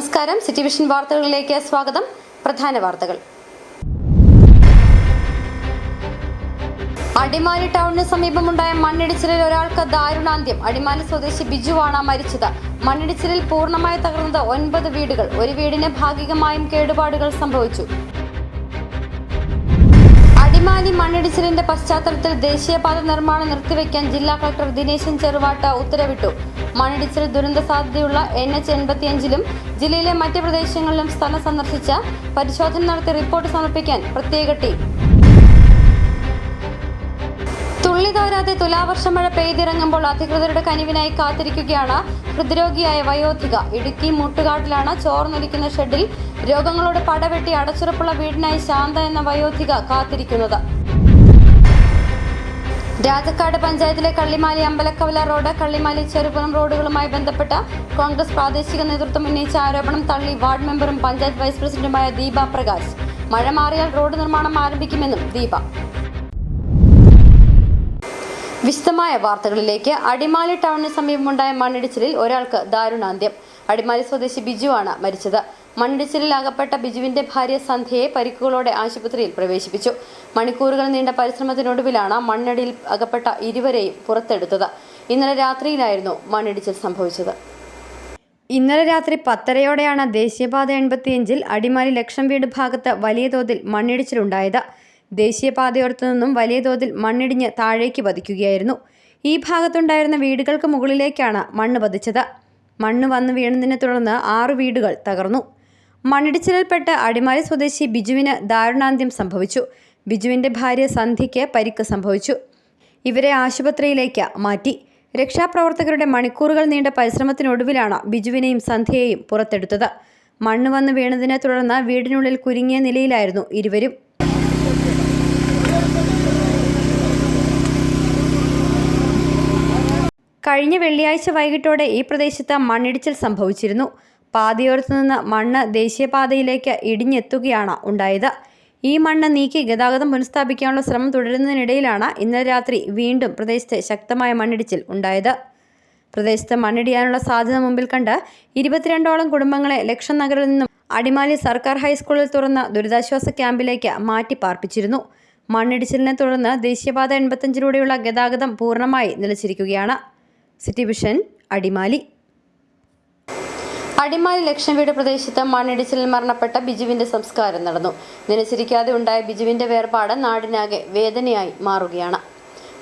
നമസ്കാരം. City vision വാർത്തകളിലേക്ക് സ്വാഗതം. പ്രധാന വാർത്തകൾ. അടിമാലി ടൗണിന് സമീപമുണ്ടായ മണ്ണിടിച്ചിലിൽ ഒരാൾക്ക് ദാരുണാന്ത്യം. അടിമാലി സ്വദേശി ബിജുവാണ് മരിച്ചത്. മണ്ണിടിച്ചിലിൽ പൂർണ്ണമായി തകർന്നത് 9 വീടുകൾ. ഒരു വീടിന് ഭാഗികമായും കേടുപാടുകൾ സംഭവിച്ചു. അടിമാലി മണ്ണിടിച്ചിലിന്റെ പശ്ചാത്തലത്തിൽ ദേശീയപാത നിർമ്മാണം നിർത്തിവെക്കാൻ ജില്ലാ കളക്ടർ ദിനേശൻ ചെറുവാട്ട ഉത്തരവിട്ടു. മണ്ണിടിച്ചിൽ ദുരന്ത സാധ്യതയുള്ള NH85-ലും ജില്ലയിലെ മറ്റ് പ്രദേശങ്ങളിലും സ്ഥലം സന്ദർശിച്ച് പരിശോധന നടത്തി റിപ്പോർട്ട് സമർപ്പിക്കാൻ പ്രത്യേക ടീം. തുള്ളിതോരാതെ തുലാവർഷം മഴ പെയ്തിറങ്ങുമ്പോൾ അധികൃതരുടെ കനിവിനായി കാത്തിരിക്കുകയാണ് ഹൃദ്രോഗിയായ വയോധിക. ഇടുക്കി മുട്ടുകാട്ടിലാണ് ചോർന്നൊലിക്കുന്ന ഷെഡിൽ രോഗങ്ങളോട് പടവെട്ടി അടച്ചുറപ്പുള്ള വീടിനായി ശാന്ത എന്ന വയോധിക കാത്തിരിക്കുന്നത്. രാജക്കാട് പഞ്ചായത്തിലെ കള്ളിമാലി അമ്പലക്കവല റോഡ്, കള്ളിമാലി ചെറുപുറം റോഡുകളുമായി ബന്ധപ്പെട്ട കോൺഗ്രസ് പ്രാദേശിക നേതൃത്വം ഉന്നയിച്ച ആരോപണം തള്ളി വാർഡ് മെമ്പറും പഞ്ചായത്ത് വൈസ് പ്രസിഡന്റുമായ ദീപ പ്രകാശ്. മഴ മാറിയാൽ റോഡ് നിർമ്മാണം ആരംഭിക്കുമെന്നും ദീപ. വിശദമായ വാർത്തകളിലേക്ക്. അടിമാലി ടൗണിന് സമീപമുണ്ടായ മണ്ണിടിച്ചിലിൽ ഒരാൾക്ക് ദാരുണാന്ത്യം. അടിമാലി സ്വദേശി ബിജുവാണ് മരിച്ചത്. മണ്ണിടിച്ചിലിൽ അകപ്പെട്ട ബിജുവിന്റെ ഭാര്യ സന്ധ്യയെ പരിക്കുകളോടെ ആശുപത്രിയിൽ പ്രവേശിപ്പിച്ചു. മണിക്കൂറുകൾ നീണ്ട പരിശ്രമത്തിനൊടുവിലാണ് മണ്ണിടിയിൽ അകപ്പെട്ട ഇരുവരെയും പുറത്തെടുത്തത്. ഇന്നലെ രാത്രിയിലായിരുന്നു മണ്ണിടിച്ചിൽ സംഭവിച്ചത്. ഇന്നലെ രാത്രി 10:30-യോടെയാണ് ദേശീയപാത 85-ൽ അടിമാലി ലക്ഷം വീട് ഭാഗത്ത് വലിയ തോതിൽ മണ്ണിടിച്ചിലുണ്ടായത്. ദേശീയപാതയോരത്തു നിന്നും വലിയ തോതിൽ മണ്ണിടിഞ്ഞ് താഴേക്ക് പതിക്കുകയായിരുന്നു. ഈ ഭാഗത്തുണ്ടായിരുന്ന വീടുകൾക്ക് മുകളിലേക്കാണ് മണ്ണ് പതിച്ചത്. മണ്ണ് വന്ന് വീണതിനെ തുടർന്ന് 6 വീടുകൾ തകർന്നു. മണ്ണിടിച്ചിലിൽപ്പെട്ട് അടിമാലി സ്വദേശി ബിജുവിന് ദാരുണാന്ത്യം സംഭവിച്ചു. ബിജുവിന്റെ ഭാര്യ സന്ധ്യയ്ക്ക് പരിക്ക് സംഭവിച്ചു. ഇവരെ ആശുപത്രിയിലേക്ക് മാറ്റി. രക്ഷാപ്രവർത്തകരുടെ മണിക്കൂറുകൾ നീണ്ട പരിശ്രമത്തിനൊടുവിലാണ് ബിജുവിനെയും സന്ധ്യയെയും പുറത്തെടുത്തത്. മണ്ണ് വന്ന് വീണതിനെ തുടർന്ന് വീടിനുള്ളിൽ കുരുങ്ങിയ നിലയിലായിരുന്നു ഇരുവരും. കഴിഞ്ഞ വെള്ളിയാഴ്ച വൈകിട്ടോടെ ഈ പ്രദേശത്ത് മണ്ണിടിച്ചിൽ സംഭവിച്ചിരുന്നു. പാതയോരത്തു നിന്ന് മണ്ണ് ദേശീയപാതയിലേക്ക് ഇടിഞ്ഞെത്തുകയാണ് ഉണ്ടായത്. ഈ മണ്ണ് നീക്കി ഗതാഗതം പുനഃസ്ഥാപിക്കാനുള്ള ശ്രമം തുടരുന്നതിനിടയിലാണ് ഇന്നലെ രാത്രി വീണ്ടും പ്രദേശത്ത് ശക്തമായ മണ്ണിടിച്ചിൽ ഉണ്ടായത്. പ്രദേശത്ത് മണ്ണിടിയാനുള്ള സാധ്യത മുമ്പിൽ കണ്ട് 22ഓളം കുടുംബങ്ങളെ ലക്ഷം നഗറിൽ നിന്നും അടിമാലി സർക്കാർ ഹൈസ്കൂളിൽ തുറന്ന ദുരിതാശ്വാസ ക്യാമ്പിലേക്ക് മാറ്റി പാർപ്പിച്ചിരുന്നു. മണ്ണിടിച്ചിലിനെ തുടർന്ന് ദേശീയപാത 85-ലൂടെയുള്ള ഗതാഗതം പൂർണ്ണമായി നിലച്ചിരിക്കുകയാണ്. City vision Adimali. അടിമാലി ലക്ഷം വീട് പ്രദേശത്ത് മണ്ണിടിച്ചിലിൽ മരണപ്പെട്ട ബിജുവിന്റെ സംസ്കാരം നടന്നു. നിലച്ചിരിക്കാതെ ഉണ്ടായ ബിജുവിന്റെ വേർപാട് നാടിനാകെ വേദനയായി മാറുകയാണ്.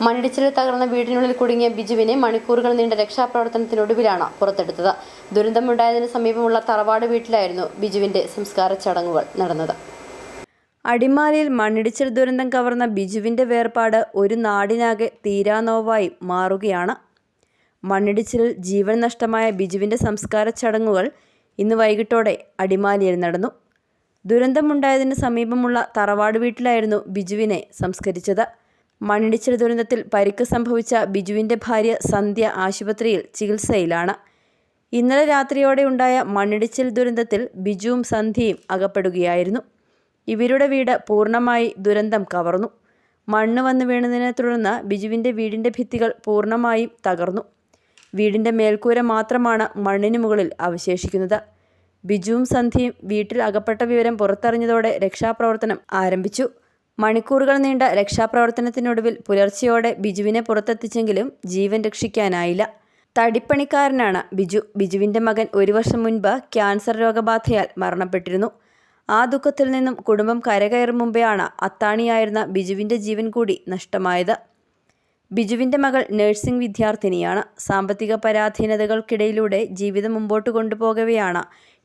മണ്ണിടിച്ചിലിൽ തകർന്ന വീടിനുള്ളിൽ കുടുങ്ങിയ ബിജുവിനെ മണിക്കൂറുകൾ നീണ്ട രക്ഷാപ്രവർത്തനത്തിനൊടുവിലാണ് പുറത്തെടുത്തത്. ദുരന്തമുണ്ടായതിനു സമീപമുള്ള തറവാട് വീട്ടിലായിരുന്നു ബിജുവിന്റെ സംസ്കാര ചടങ്ങുകൾ നടന്നത്. അടിമാലിയിൽ മണ്ണിടിച്ചിൽ ദുരന്തം കവർന്ന ബിജുവിന്റെ വേർപാട് ഒരു നാടിനാകെ തീരാനോവായി മാറുകയാണ്. മണ്ണിടിച്ചിലിൽ ജീവൻ നഷ്ടമായ ബിജുവിന്റെ സംസ്കാര ചടങ്ങുകൾ ഇന്ന് വൈകിട്ടോടെ അടിമാലിയിൽ നടന്നു. ദുരന്തമുണ്ടായതിന് സമീപമുള്ള തറവാട് വീട്ടിലായിരുന്നു ബിജുവിനെ സംസ്കരിച്ചത്. മണ്ണിടിച്ചിൽ ദുരന്തത്തിൽ പരിക്ക് സംഭവിച്ച ബിജുവിന്റെ ഭാര്യ സന്ധ്യ ആശുപത്രിയിൽ ചികിത്സയിലാണ്. ഇന്നലെ രാത്രിയോടെ ഉണ്ടായ മണ്ണിടിച്ചിൽ ദുരന്തത്തിൽ ബിജുവും സന്ധ്യയും അകപ്പെടുകയായിരുന്നു. ഇവരുടെ വീട് പൂർണ്ണമായി ദുരന്തം കവർന്നു. മണ്ണ് വന്ന് വീണതിനെ തുടർന്ന് ബിജുവിന്റെ വീടിന്റെ ഭിത്തികൾ പൂർണ്ണമായും തകർന്നു. വീടിന്റെ മേൽക്കൂര മാത്രമാണ് മണ്ണിന് മുകളിൽ അവശേഷിക്കുന്നത്. ബിജുവും സന്ധ്യയും വീട്ടിൽ അകപ്പെട്ട വിവരം പുറത്തറിഞ്ഞതോടെ രക്ഷാപ്രവർത്തനം ആരംഭിച്ചു. മണിക്കൂറുകൾ നീണ്ട രക്ഷാപ്രവർത്തനത്തിനൊടുവിൽ പുലർച്ചെയോടെ ബിജുവിനെ പുറത്തെത്തിച്ചെങ്കിലും ജീവൻ രക്ഷിക്കാനായില്ല. തടിപ്പണിക്കാരനാണ് ബിജു. ബിജുവിന്റെ മകൻ 1 വർഷം മുൻപ് ക്യാൻസർ രോഗബാധയാൽ മരണപ്പെട്ടിരുന്നു. ആ ദുഃഖത്തിൽ നിന്നും കുടുംബം കരകയറും മുമ്പെയാണ് അത്താണിയായിരുന്ന ബിജുവിന്റെ ജീവൻ കൂടി നഷ്ടമായത്. ബിജുവിന്റെ മകൾ നഴ്സിംഗ് വിദ്യാർത്ഥിനിയാണ്. സാമ്പത്തിക പരാധീനതകൾക്കിടയിലൂടെ ജീവിതം മുമ്പോട്ട് കൊണ്ടുപോകവെയാണ്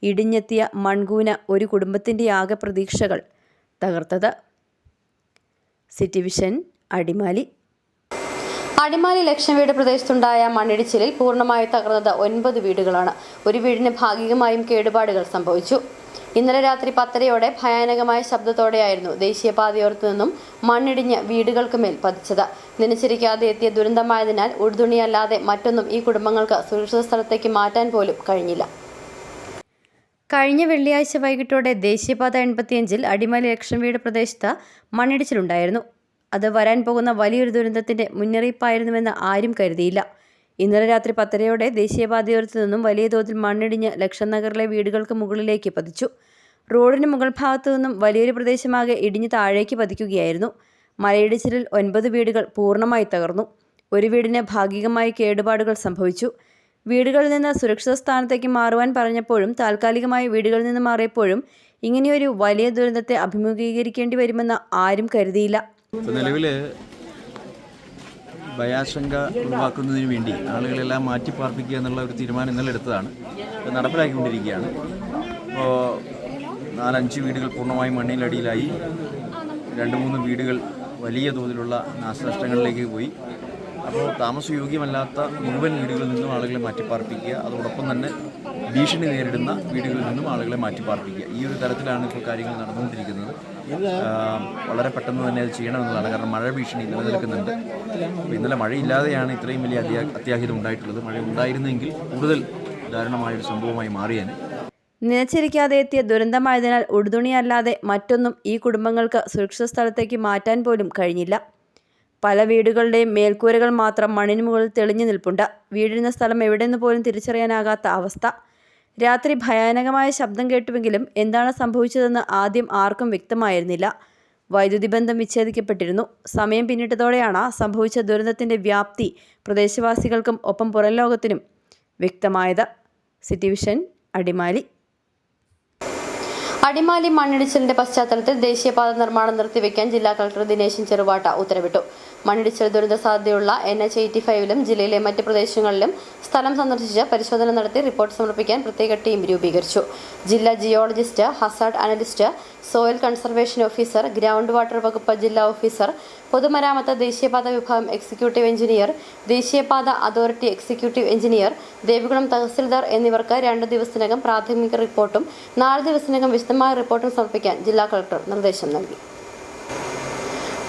ഇടിഞ്ഞെത്തിയ മൺകൂന ഒരു കുടുംബത്തിന്റെ ആകെ പ്രതീക്ഷകൾ തകർത്തത്. City vision Adimali. അടിമാലി ലക്ഷം വീട് പ്രദേശത്തുണ്ടായ മണ്ണിടിച്ചിലിൽ പൂർണ്ണമായി തകർന്നത് 9 വീടുകളാണ്. ഒരു വീടിന് ഭാഗികമായും കേടുപാടുകൾ സംഭവിച്ചു. ഇന്നലെ രാത്രി 10:30-യോടെ ഭയാനകമായ ശബ്ദത്തോടെയായിരുന്നു ദേശീയപാതയോരത്തു നിന്നും മണ്ണിടിഞ്ഞ് വീടുകൾക്ക് മേൽ പതിച്ചത്. നനച്ചിരിക്കാതെ എത്തിയ ദുരന്തമായതിനാൽ ഉടുതുണിയല്ലാതെ മറ്റൊന്നും ഈ കുടുംബങ്ങൾക്ക് സുരക്ഷിത സ്ഥലത്തേക്ക് മാറ്റാൻ പോലും കഴിഞ്ഞില്ല. കഴിഞ്ഞ വെള്ളിയാഴ്ച വൈകിട്ടോടെ ദേശീയപാത 85-ൽ അടിമാലി ലക്ഷം വീട് പ്രദേശത്ത് മണ്ണിടിച്ചിലുണ്ടായിരുന്നു. അത് വരാൻ പോകുന്ന വലിയൊരു ദുരന്തത്തിന്റെ മുന്നറിയിപ്പായിരുന്നുവെന്ന് ആരും കരുതിയില്ല. ഇന്നലെ രാത്രി 10:30-യോടെ ദേശീയപാതയോരത്തു നിന്നും വലിയ തോതിൽ മണ്ണിടിഞ്ഞ് ലക്ഷം നഗറിലെ വീടുകൾക്ക് മുകളിലേക്ക് പതിച്ചു. റോഡിന് മുകൾ ഭാഗത്തു നിന്നും വലിയൊരു പ്രദേശമാകെ ഇടിഞ്ഞ് താഴേക്ക് പതിക്കുകയായിരുന്നു. മലയിടിച്ചിലിൽ 9 വീടുകൾ പൂർണ്ണമായി തകർന്നു. ഒരു വീടിന് ഭാഗികമായി കേടുപാടുകൾ സംഭവിച്ചു. വീടുകളിൽ നിന്ന് സുരക്ഷിത സ്ഥാനത്തേക്ക് മാറുവാൻ പറഞ്ഞപ്പോഴും താൽക്കാലികമായി വീടുകളിൽ നിന്ന് മാറിയപ്പോഴും ഇങ്ങനെയൊരു വലിയ ദുരന്തത്തെ അഭിമുഖീകരിക്കേണ്ടി വരുമെന്ന് ആരും കരുതിയില്ല. നിലവിൽ ഭയാശങ്ക ഒഴിവാക്കുന്നതിന് വേണ്ടി ആളുകളെല്ലാം മാറ്റിപ്പാർപ്പിക്കുക എന്നുള്ള ഒരു തീരുമാനം ഇന്നലെ എടുത്തതാണ്. അത് നടപ്പിലാക്കിക്കൊണ്ടിരിക്കുകയാണ്. ഇപ്പോൾ 4-5 വീടുകൾ പൂർണ്ണമായും മണ്ണിനടിയിലായി. 2-3 വീടുകൾ വലിയ തോതിലുള്ള നാശനഷ്ടങ്ങളിലേക്ക് പോയി. അപ്പോൾ താമസയോഗ്യമല്ലാത്ത മുഴുവൻ വീടുകളിൽ നിന്നും ആളുകളെ മാറ്റിപ്പാർപ്പിക്കുക, അതോടൊപ്പം തന്നെ ഭീഷണി നേരിടുന്ന വീടുകളിൽ നിന്നും ആളുകളെ മാറ്റിപ്പാർപ്പിക്കുക, ഈ ഒരു തരത്തിലാണ് ഇപ്പോൾ കാര്യങ്ങൾ നടന്നുകൊണ്ടിരിക്കുന്നത്. വളരെ പെട്ടെന്ന് തന്നെ അത് ചെയ്യണമെന്നതാണ്. കാരണം മഴ ഭീഷണി നിലനിൽക്കുന്നുണ്ട്. അപ്പോൾ ഇന്നലെ മഴയില്ലാതെയാണ് ഇത്രയും വലിയ അത്യാഹിതം ഉണ്ടായിട്ടുള്ളത്. മഴ ഉണ്ടായിരുന്നെങ്കിൽ കൂടുതൽ ദാരുണമായൊരു സംഭവമായി മാറിയേനെ. നിലച്ചിരിക്കാതെ എത്തിയ ദുരന്തമായതിനാൽ ഉടുതുണിയല്ലാതെ മറ്റൊന്നും ഈ കുടുംബങ്ങൾക്ക് സുരക്ഷിത സ്ഥലത്തേക്ക് മാറ്റാൻ പോലും കഴിഞ്ഞില്ല. പല വീടുകളുടെയും മേൽക്കൂരകൾ മാത്രം മണ്ണിന് മുകളിൽ തെളിഞ്ഞു നിൽപ്പുണ്ട്. വീടിരുന്ന സ്ഥലം എവിടെയെന്ന് പോലും തിരിച്ചറിയാനാകാത്ത അവസ്ഥ. രാത്രി ഭയാനകമായ ശബ്ദം കേട്ടുവെങ്കിലും എന്താണ് സംഭവിച്ചതെന്ന് ആദ്യം ആർക്കും വ്യക്തമായിരുന്നില്ല. വൈദ്യുതി ബന്ധം വിച്ഛേദിക്കപ്പെട്ടിരുന്നു. സമയം പിന്നിട്ടതോടെയാണ് സംഭവിച്ച ദുരന്തത്തിൻ്റെ വ്യാപ്തി പ്രദേശവാസികൾക്കും ഒപ്പം പുറം ലോകത്തിനും വ്യക്തമായത്. City vision, Adimali. അടിമാലി മണ്ണിടിച്ചിലിന്റെ പശ്ചാത്തലത്തിൽ ദേശീയപാത നിർമ്മാണം നിർത്തിവെക്കാൻ ജില്ലാ കളക്ടർ ദിനേശൻ ചെറുവാട്ട ഉത്തരവിട്ടു. മണ്ണിടിച്ചിൽ ദുരന്ത സാധ്യതയുള്ള NH-85-ലും ജില്ലയിലെ മറ്റ് പ്രദേശങ്ങളിലും സ്ഥലം സന്ദർശിച്ച് പരിശോധന നടത്തി റിപ്പോർട്ട് സമർപ്പിക്കാൻ പ്രത്യേക ടീം രൂപീകരിച്ചു. ജില്ലാ geologist, Hazard analyst, soil conservation officer, ground water വകുപ്പ് ജില്ലാ ഓഫീസർ, പൊതുമരാമത്ത് ദേശീയപാത വിഭാഗം എക്സിക്യൂട്ടീവ് എഞ്ചിനീയർ, ദേശീയപാത authority executive engineer, Devikulam tahsildar എന്നിവർക്ക് 2 ദിവസത്തിനകം പ്രാഥമിക റിപ്പോർട്ടും 4 ദിവസത്തിനകം വിശദമായ റിപ്പോർട്ടും സമർപ്പിക്കാൻ ജില്ലാ കളക്ടർ നിർദ്ദേശം നൽകി.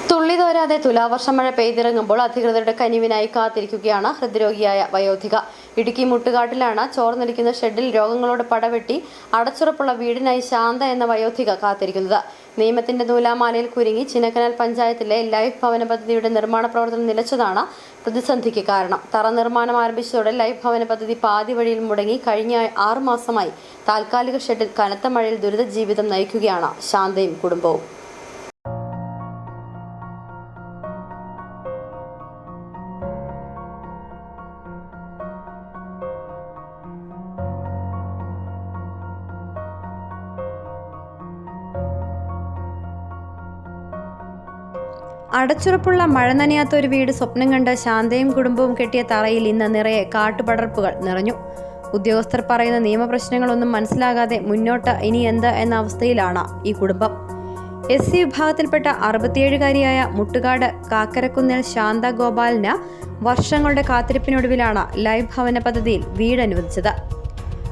തുള്ളിതോരാതെ തുലാവർഷ മഴ പെയ്തിറങ്ങുമ്പോൾ അധികൃതരുടെ കനിവിനായി കാത്തിരിക്കുകയാണ് ഹൃദ്രോഗിയായ വയോധിക. ഇടുക്കി മുട്ടുകാട്ടിലാണ് ചോർന്നൊലിക്കുന്ന ഷെഡിൽ രോഗങ്ങളോട് പടവെട്ടി അടച്ചുറപ്പുള്ള വീടിനായി ശാന്ത എന്ന വയോധിക കാത്തിരിക്കുന്നത്. നിയമത്തിന്റെ നൂലാമാലയിൽ കുരുങ്ങി ചിന്നക്കനാൽ പഞ്ചായത്തിലെ ലൈഫ് ഭവന പദ്ധതിയുടെ നിർമ്മാണ പ്രവർത്തനം നിലച്ചതാണ് പ്രതിസന്ധിക്ക് കാരണം. തറ നിർമ്മാണം ആരംഭിച്ചതോടെ ലൈഫ് ഭവന പദ്ധതി പാതി വഴിയിൽ മുടങ്ങി കഴിഞ്ഞ 6 മാസമായി താൽക്കാലിക ഷെഡിൽ കനത്ത മഴയിൽ ദുരിത ജീവിതം നയിക്കുകയാണ് ശാന്തയും കുടുംബവും. അടച്ചുറപ്പുള്ള മഴ നനയാത്ത ഒരു വീട് സ്വപ്നം കണ്ട് ശാന്തയും കുടുംബവും കെട്ടിയ തറയിൽ ഇന്ന് നിറയെ കാട്ടുപടർപ്പുകൾ നിറഞ്ഞു. ഉദ്യോഗസ്ഥർ പറയുന്ന നിയമപ്രശ്നങ്ങളൊന്നും മനസ്സിലാകാതെ മുന്നോട്ട് ഇനി എന്ത് എന്ന അവസ്ഥയിലാണ് ഈ കുടുംബം. SC വിഭാഗത്തിൽപ്പെട്ട 67-കാരിയായ മുട്ടുകാട് കാക്കരക്കുന്നിൽ ശാന്ത ഗോപാലിന് വർഷങ്ങളുടെ കാത്തിരിപ്പിനൊടുവിലാണ് ലൈഫ് ഭവന പദ്ധതിയിൽ വീട് അനുവദിച്ചത്.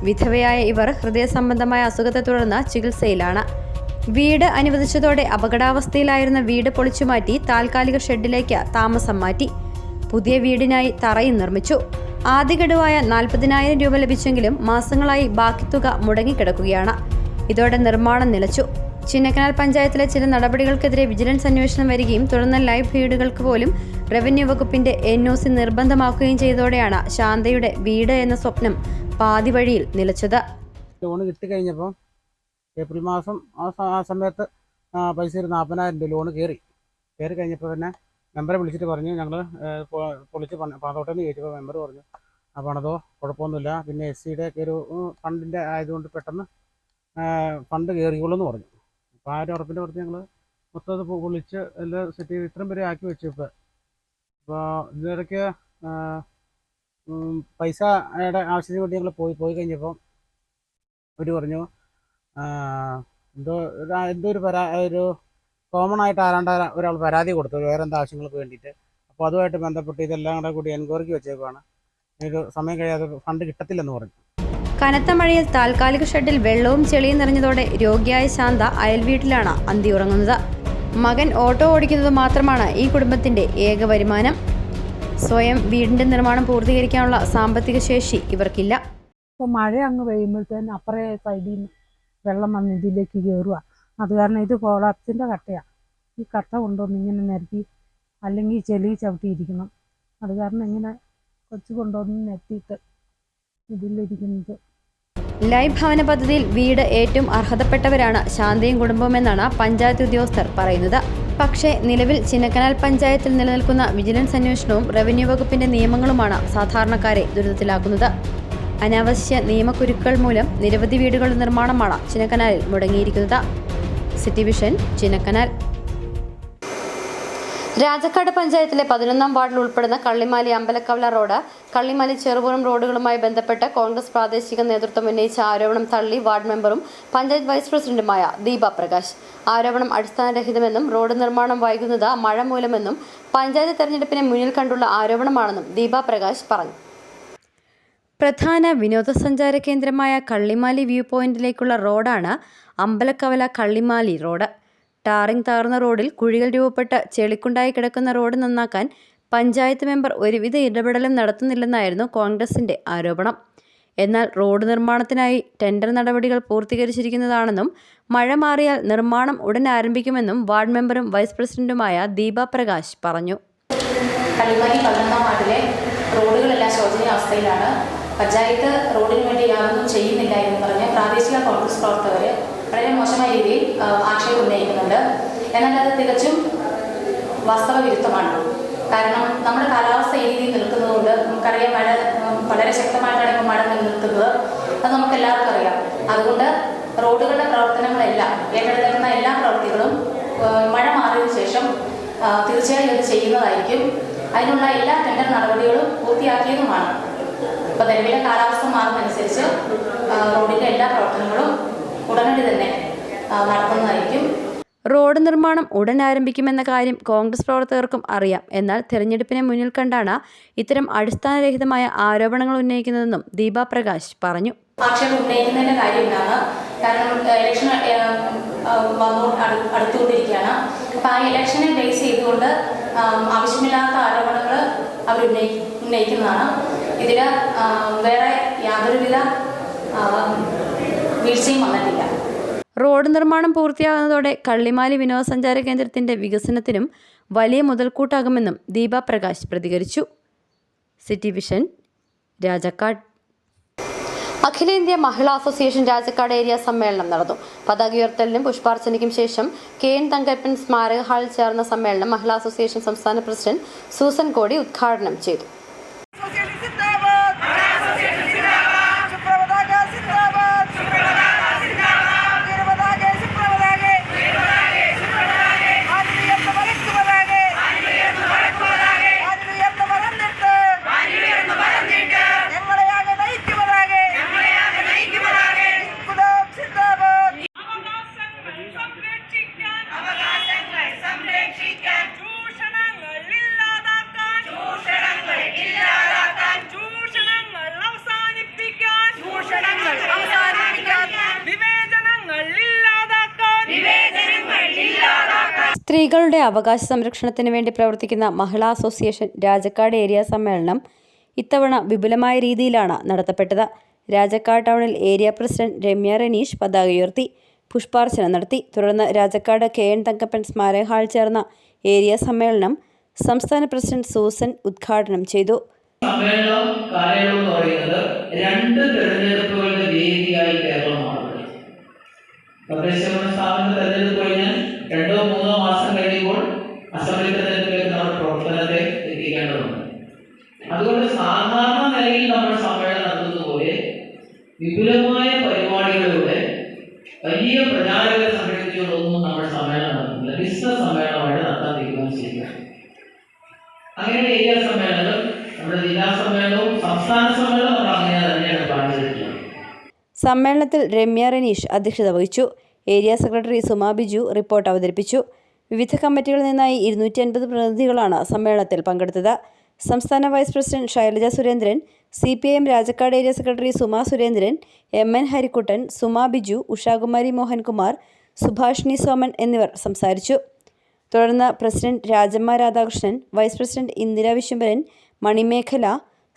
വിധവയായ ഇവർ ഹൃദയ സംബന്ധമായ അസുഖത്തെ തുടർന്ന് ചികിത്സയിലാണ്. വീട് അനുവദിച്ചതോടെ അപകടാവസ്ഥയിലായിരുന്ന വീട് പൊളിച്ചുമാറ്റി താൽക്കാലിക ഷെഡിലേക്ക് താമസം മാറ്റി. പുതിയ വീടിനായി തറയും നിർമ്മിച്ചു. ആദ്യ ഗഡുവായ 40,000 രൂപ ലഭിച്ചെങ്കിലും മാസങ്ങളായി ബാക്കി തുക മുടങ്ങിക്കിടക്കുകയാണ്. ഇതോടെ നിർമ്മാണം നിലച്ചു. ചിന്നക്കനാൽ പഞ്ചായത്തിലെ ചില നടപടികൾക്കെതിരെ വിജിലൻസ് അന്വേഷണം വരികയും തുടർന്ന് ലൈഫ് വീടുകൾക്ക് പോലും റവന്യൂ വകുപ്പിന്റെ NOC നിർബന്ധമാക്കുകയും ചെയ്തതോടെയാണ് ശാന്തയുടെ വീട് എന്ന സ്വപ്നം പാതി വഴിയിൽ നിലച്ചത്. ലോണ് കിട്ടിക്കഴിഞ്ഞപ്പോൾ ഏപ്രിൽ മാസം ആ സമയത്ത് പൈസ ഒരു 40,000 രൂപ ലോണ് കയറി കഴിഞ്ഞപ്പോൾ പിന്നെ മെമ്പറെ വിളിച്ചിട്ട് പറഞ്ഞു ഞങ്ങൾ പൊളിച്ച് പണത്തോട്ടെന്ന് ചോദിച്ചപ്പോൾ മെമ്പർ പറഞ്ഞു ആ പണതോ കുഴപ്പമൊന്നുമില്ല, പിന്നെ SCയുടെ ഒരു ഫണ്ടിൻ്റെ ആയതുകൊണ്ട് പെട്ടെന്ന് ഫണ്ട് കയറിക്കോളൂ എന്ന് പറഞ്ഞു. അപ്പോൾ ആ ഒരു ഉറപ്പിൻ്റെ പുറത്ത് ഞങ്ങൾ മൊത്തം പൊളിച്ച് എല്ലാം സെറ്റ് ചെയ്ത് ഇത്രയും വരെ ആക്കി വെച്ചു. അപ്പോൾ ഇതിനിടയ്ക്ക് പൈസയുടെ ആവശ്യത്തിന് വേണ്ടി ഞങ്ങൾ പോയി കഴിഞ്ഞപ്പോൾ അവർ പറഞ്ഞു എന്തോ ഒരു കോമൺ ആയിട്ട് ഒരാൾ പരാതി കൊടുത്തു വേറെ എന്താ ആവശ്യങ്ങൾക്ക് വേണ്ടിയിട്ട്. അപ്പോൾ അതുമായിട്ട് ബന്ധപ്പെട്ട് ഇതെല്ലാം കൂടി എൻക്വയറിക്ക് വെച്ചേക്കുവാണ്. ഒരു സമയം കഴിയാതെ ഫണ്ട് കിട്ടത്തില്ലെന്ന് പറഞ്ഞു. കനത്ത മഴയിൽ താൽക്കാലിക ഷെഡിൽ വെള്ളവും ചെളിയും നിറഞ്ഞതോടെ രോഗിയായ ശാന്ത അയൽവീട്ടിലാണ് അന്തിയുറങ്ങുന്നത്. മകൻ ഓട്ടോ ഓടിക്കുന്നത് മാത്രമാണ് ഈ കുടുംബത്തിന്റെ ഏക വരുമാനം. സ്വയം വീടിന്റെ നിർമ്മാണം പൂർത്തീകരിക്കാനുള്ള സാമ്പത്തിക ശേഷി ഇവർക്കില്ല. ഇപ്പോൾ മഴ അങ്ങ് പെയ്യുമ്പോഴത്തേന് അപ്പുറേ സൈഡിൽ നിന്ന് വെള്ളം വന്ന് ഇതിലേക്ക് കയറുക. അത് കാരണം ഇത് കോളാപ്സിൻ്റെ കട്ടയാണ്. ഈ കട്ട കൊണ്ടുവന്ന് ഇങ്ങനെ നിരത്തി അല്ലെങ്കിൽ ചെളി ചവിട്ടിയിരിക്കണം. അത് കാരണം ഇങ്ങനെ കൊച്ചു കൊണ്ടുവന്ന് നെറ്റിയിട്ട് ഇതിലിരിക്കുന്നത്. ലൈഫ് ഭവന പദ്ധതിയിൽ വീട് ഏറ്റവും അർഹതപ്പെട്ടവരാണ് ശാന്തയും കുടുംബവുമെന്നാണ് പഞ്ചായത്ത് ഉദ്യോഗസ്ഥർ പറയുന്നത്. പക്ഷേ നിലവിൽ ചിന്നക്കനാൽ പഞ്ചായത്തിൽ നിലനിൽക്കുന്ന വിജിലൻസ് അന്വേഷണവും റവന്യൂ വകുപ്പിന്റെ നിയമങ്ങളുമാണ് സാധാരണക്കാരെ ദുരിതത്തിലാക്കുന്നത്. അനാവശ്യ നിയമക്കുരുക്കൾ മൂലം നിരവധി വീടുകളുടെ നിർമ്മാണമാണ് ചിന്നക്കനാലിൽ മുടങ്ങിയിരിക്കുന്നത്. City vision, Chinnakanal. രാജക്കാട് പഞ്ചായത്തിലെ 11-ാം വാർഡിൽ ഉൾപ്പെടുന്ന കള്ളിമാലി അമ്പലക്കവല റോഡ്, കള്ളിമാലി ചെറുപുറം റോഡുകളുമായി ബന്ധപ്പെട്ട് കോൺഗ്രസ് പ്രാദേശിക നേതൃത്വം ഉന്നയിച്ച ആരോപണം തള്ളി വാർഡ് മെമ്പറും പഞ്ചായത്ത് വൈസ് പ്രസിഡന്റുമായ ദീപ പ്രകാശ്. ആരോപണം അടിസ്ഥാനരഹിതമെന്നും റോഡ് നിർമ്മാണം വൈകുന്നത് മഴ മൂലമെന്നും പഞ്ചായത്ത് തെരഞ്ഞെടുപ്പിനെ മുന്നിൽ കണ്ടുള്ള ആരോപണമാണെന്നും ദീപ പ്രകാശ് പറഞ്ഞു. പ്രധാന വിനോദസഞ്ചാര കേന്ദ്രമായ കള്ളിമാലി വ്യൂ പോയിന്റിലേക്കുള്ള റോഡാണ് അമ്പലക്കവല കള്ളിമാലി റോഡ്. ടാറിംഗ് താർന്ന റോഡിൽ കുഴികൾ രൂപപ്പെട്ട് ചെളിക്കുണ്ടായി കിടക്കുന്ന റോഡ് നന്നാക്കാൻ പഞ്ചായത്ത് മെമ്പർ ഒരുവിധ ഇടപെടലും നടത്തുന്നില്ലെന്നായിരുന്നു കോൺഗ്രസിന്റെ ആരോപണം. എന്നാൽ റോഡ് നിർമ്മാണത്തിനായി ടെൻഡർ നടപടികൾ പൂർത്തീകരിച്ചിരിക്കുന്നതാണെന്നും മഴ മാറിയാൽ നിർമ്മാണം ഉടൻ ആരംഭിക്കുമെന്നും വാർഡ് മെമ്പറും വൈസ് പ്രസിഡന്റുമായ ദീപ പ്രകാശ് പറഞ്ഞു. കള്ളിമാലി 11-ാം വാർഡിലെ റോഡുകളെല്ലാം ശോചനീയാവസ്ഥയിലാണ്. പഞ്ചായത്ത് റോഡിന് വേണ്ടി യാതൊന്നും ചെയ്യുന്നില്ല എന്ന് പറഞ്ഞ് പ്രാദേശിക കോൺഗ്രസ് പ്രവർത്തകർ വളരെ മോശമായ രീതിയിൽ ആക്ഷേപം ഉന്നയിക്കുന്നുണ്ട്. എന്നാൽ അത് തികച്ചും വാസ്തവ വിരുദ്ധമാണ്. കാരണം നമ്മുടെ കാലാവസ്ഥ ഈ രീതിയിൽ നിൽക്കുന്നതുകൊണ്ട് നമുക്കറിയാം, മഴ വളരെ ശക്തമായിട്ടാണ് ഇപ്പോൾ മഴ നിലനിൽക്കുന്നത്. അത് നമുക്ക് എല്ലാവർക്കും അറിയാം. അതുകൊണ്ട് റോഡുകളുടെ പ്രവർത്തനങ്ങളെല്ലാം ഏറ്റെടുക്കുന്ന എല്ലാ പ്രവൃത്തികളും മഴ മാറിയതിനു ശേഷം തീർച്ചയായും ഇത് ചെയ്യുന്നതായിരിക്കും. അതിനുള്ള എല്ലാ ടെൻഡർ നടപടികളും പൂർത്തിയാക്കിയതുമാണ്. ഇപ്പോൾ നിലവിലെ കാലാവസ്ഥ മാറുന്നതനുസരിച്ച് റോഡിൻ്റെ എല്ലാ പ്രവർത്തനങ്ങളും ഉടനടി തന്നെ നടത്തുന്നതായിരിക്കും. റോഡ് നിർമ്മാണം ഉടൻ ആരംഭിക്കുമെന്ന കാര്യം കോൺഗ്രസ് പ്രവർത്തകർക്കും അറിയാം. എന്നാൽ തെരഞ്ഞെടുപ്പിനെ മുന്നിൽ കണ്ടാണ് ഇത്തരം അടിസ്ഥാനരഹിതമായ ആരോപണങ്ങൾ ഉന്നയിക്കുന്നതെന്നും ദീപ പ്രകാശ് പറഞ്ഞു. ആക്ഷേപം ഉന്നയിക്കുന്നതിൻ്റെ കാര്യം എന്താണ്? കാരണം ഇലക്ഷൻ അടുത്തുകൊണ്ടിരിക്കുകയാണ്. അപ്പം ആ ഇലക്ഷനെ ബേസ് ചെയ്തുകൊണ്ട് ആവശ്യമില്ലാത്ത ആരോപണങ്ങൾ അവർ ഉന്നയിക്കുന്നതാണ്. ഇതിൽ വേറെ യാതൊരുവിധ വീഴ്ചയും വന്നിട്ടില്ല. റോഡ് നിർമ്മാണം പൂർത്തിയാകുന്നതോടെ കള്ളിമാലി വിനോദസഞ്ചാര കേന്ദ്രത്തിന്റെ വികസനത്തിനും വലിയ മുതൽക്കൂട്ടാകുമെന്നും ദീപ പ്രകാശ് പ്രതികരിച്ചു. City vision, Rajakkad. അഖിലേന്ത്യാ മഹിളാ അസോസിയേഷൻ രാജക്കാട് ഏരിയ സമ്മേളനം നടന്നു. പതാക ഉയർത്തലിനും പുഷ്പാർച്ചനയ്ക്കും ശേഷം KN തങ്കപ്പൻ സ്മാരക ഹാളിൽ ചേർന്ന സമ്മേളനം മഹിളാ അസോസിയേഷൻ സംസ്ഥാന പ്രസിഡന്റ് സൂസൻ കോടി ഉദ്ഘാടനം ചെയ്തു. സ്ത്രീകളുടെ അവകാശ സംരക്ഷണത്തിന് വേണ്ടി പ്രവർത്തിക്കുന്ന മഹിളാ അസോസിയേഷൻ രാജക്കാട് ഏരിയ സമ്മേളനം ഇത്തവണ വിപുലമായ രീതിയിലാണ് നടത്തപ്പെട്ടത്. രാജക്കാട് ടൗണിൽ ഏരിയ പ്രസിഡന്റ് രമ്യ റനീഷ് പതാക ഉയർത്തി പുഷ്പാർച്ചന നടത്തി. തുടർന്ന് രാജക്കാട് KN തങ്കപ്പൻ സ്മാരക ഹാളിൽ ചേർന്ന ഏരിയ സമ്മേളനം സംസ്ഥാന പ്രസിഡന്റ് സൂസൻ ഉദ്ഘാടനം ചെയ്തു. സമ്മേളനം കാലയളവ് എന്ന് പറയുന്നത് 2 തെരഞ്ഞെടുപ്പുകളുടെ വേദിയായി കേരളം മാറുന്നത്. തദ്ദേശഭരണ സ്ഥാപന തെരഞ്ഞെടുപ്പ് കഴിഞ്ഞാൽ 2-3 മാസം കഴിയുമ്പോൾ അസംബ്ലി തെരഞ്ഞെടുപ്പിലേക്ക് നമ്മുടെ പ്രവർത്തനത്തെ എത്തിക്കേണ്ടതുണ്ട്. അതുകൊണ്ട് സാധാരണ നിലയിൽ നമ്മൾ സമ്മേളനം നടത്തുന്നത് പോലെ വിപുലമായ പരിപാടികളിലൂടെ വലിയ പ്രചാരകരെ സംഘടിപ്പിച്ചുകൊണ്ടൊന്നും നമ്മൾ സമ്മേളനം നടത്തുന്നില്ല. ബിസിനസ് സമ്മേളനമായിട്ട് നടത്താൻ തീരുമാനിച്ചിരിക്കുകയാണ്. അങ്ങനെ ഏരിയ സമ്മേളനം, നമ്മുടെ ജില്ലാ സമ്മേളനവും സംസ്ഥാന സമ്മേളനവും നമ്മൾ അങ്ങനെ തന്നെയാണ് പ്ലാൻ ചെയ്തിട്ടുള്ളത്. സമ്മേളനത്തിൽ രമ്യ റനീഷ് അധ്യക്ഷത വഹിച്ചു. Area secretary Suma Biju report അവതരിപ്പിച്ചു. വിവിധ കമ്മിറ്റികളിൽ നിന്നായി 250 പ്രതിനിധികളാണ് സമ്മേളനത്തിൽ പങ്കെടുത്തത്. സംസ്ഥാന vice president Shailaja Surendran, CPIM Rajakkad area secretary Suma Surendran, MN Harikuttan, Suma Biju, Ushakumari Mohankumar, Subhashini Soman എന്നിവർ സംസാരിച്ചു. തുടർന്ന് president Rajamma Radhakrishnan, vice president Indira Viswambharan, Manimekhala,